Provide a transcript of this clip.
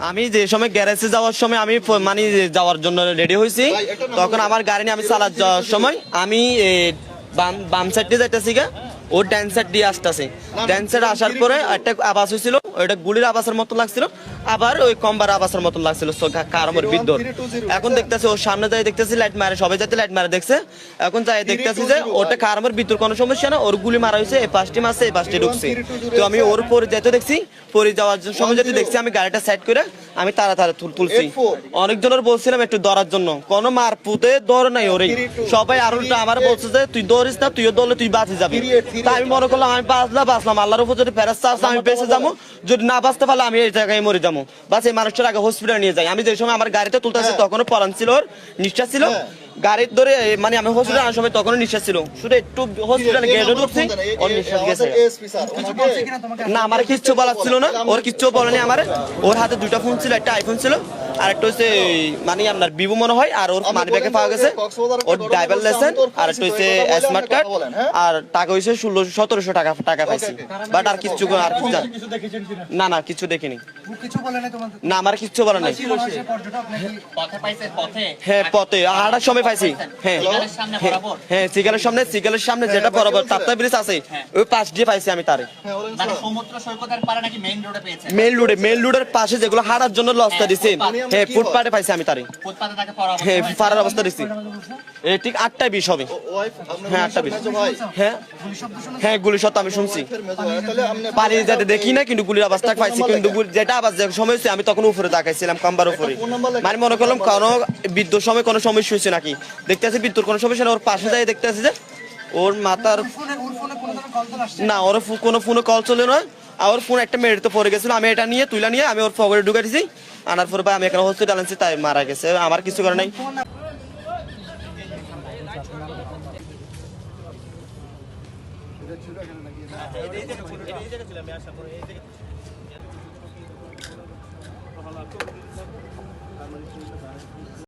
আমি যে সময় গ্যারেজে যাওয়ার সময় আমি মানে যাওয়ার জন্য রেডি হয়েছি, তখন আমার গাড়ি নিয়ে আমি চালা যাওয়ার সময় আমি বাম সাইড দিয়ে যাইতেছি গা, ও ডান সাইড দিয়ে আসতেছে। ডান সাইড আসার পরে একটা আওয়াজ হয়েছিল, ওইটা গুলির আওয়াজের মতো লাগছিল, আবার ওই কম্বার আওয়াজের মতো লাগছিল কারমর বিদ্যুৎ। এখন দেখতেছি ওর সামনে যাই দেখতেছি লাইট মারে, সবাই যাতে লাইট মারে দেখছে। এখন যাই দেখতেছি যে ওটা কারমর বিদ্যুৎ কোনো সমস্যা না, ওর গুলি মারা হয়েছে, এই পাঁচটি মারছে, এই পাঁচটি ঢুকছে। তো আমি ওর পরে যেতে দেখছি, পরে যাওয়ার সময় যেতে দেখছি আমি গাড়িটা সাইড করে আমি তাড়াতাড়ি তুলছি। অনেকজনের বলছিলাম একটু ধরার জন্য, কোনো মার পুঁতে দৌড় নাই ওরে, সবাই আর উল্টা আমার বলছে যে তুই দৌড়িস না, তুইও দৌড়লে তুই বাঁচে যাবি। তা আমি মনে করলাম আমি বাঁচলাম, আল্লাহর উপর যদি ফেরেশতা আছে আমি বেঁচে যাবো, যদি না বাঁচতে পারলে আমি এই জায়গায় মরে যাবো। বাস এই মানুষটার আগে হসপিটালে নিয়ে যাই। আমি যে সময় আমার গাড়িতে তুলতেছি তখনও পরান ছিল, ওর নিঃশ্বাস ছিল, গাড়ির ধরে মানে আমি হসপিটালে আনার সময় তখনও নিঃশ্বাস ছিল, শুধু একটু হসপিটালে গেটে ঢুকছি ওর নিঃশ্বাস গেছে। না আমার কিচ্ছু বলার ছিল না, ওর কিচ্ছু বলেনি আমার। ওর হাতে দুইটা ফোন ছিল, একটা আইফোন ছিল আর একটা হচ্ছে মানে আপনার ভিভো মনে হয়, আর ওর মানি ব্যাগে পাওয়া গেছে ওর ড্রাইভার লাইসেন্স, আর একটা হচ্ছে স্মার্ট কার্ড, আর টাকা হয়েছে 1600-1700 টাকা পাইছি। বাট আর কিচ্ছু না না কিছু দেখিনি। না আমার কিচ্ছু বলে নাই। হ্যাঁ পথে হাঁটার সময় পাইছি। হ্যাঁ হ্যাঁ সিগারের সামনে যেটা বরাবর তাপ্তা ব্রিজ আছে ওই পাশ দিয়ে পাইছি আমি তারে। মেইন রোডের পাশে যেগুলো হাঁটার জন্য রাস্তা দিছে, হ্যাঁ ফুটপাতে পাইছি আমি তারে। হ্যাঁ পাড়ার অবস্থা দিছি ঠিক 8:20 হবে। হ্যাঁ 8:20। হ্যাঁ হ্যাঁ গুলি শব্দ আমি শুনছি, পালিয়ে যেতে দেখি না কিন্তু গুলির আওয়াজটা পাইছি। কিন্তু যেটা আওয়াজ সময় হয়েছে আমি তখন উপরে তাকাইছিলাম, কাম্বার উপরে। মানে মনে করলাম কোনো বিদ্যুৎ সময় কোনো সমস্যা হয়েছে নাকি, দেখতেছি বিদ্যুৎ কোনো সমস্যা না। ওর পাশে যাই দেখতেছি যে ওর মাথার না, ওর কোনো ফোনে কল চলে না, আর ওর ফোন একটা মেয়ের তো পড়ে গেছিল, আমি এটা নিয়ে তুলে নিয়ে আমি ওর পকেটে ঢুকে দিয়েছি। আনার পরে আমি এখানে হসপিটাল আনছি, তাই মারা গেছে, আমার কিছু করে নাই।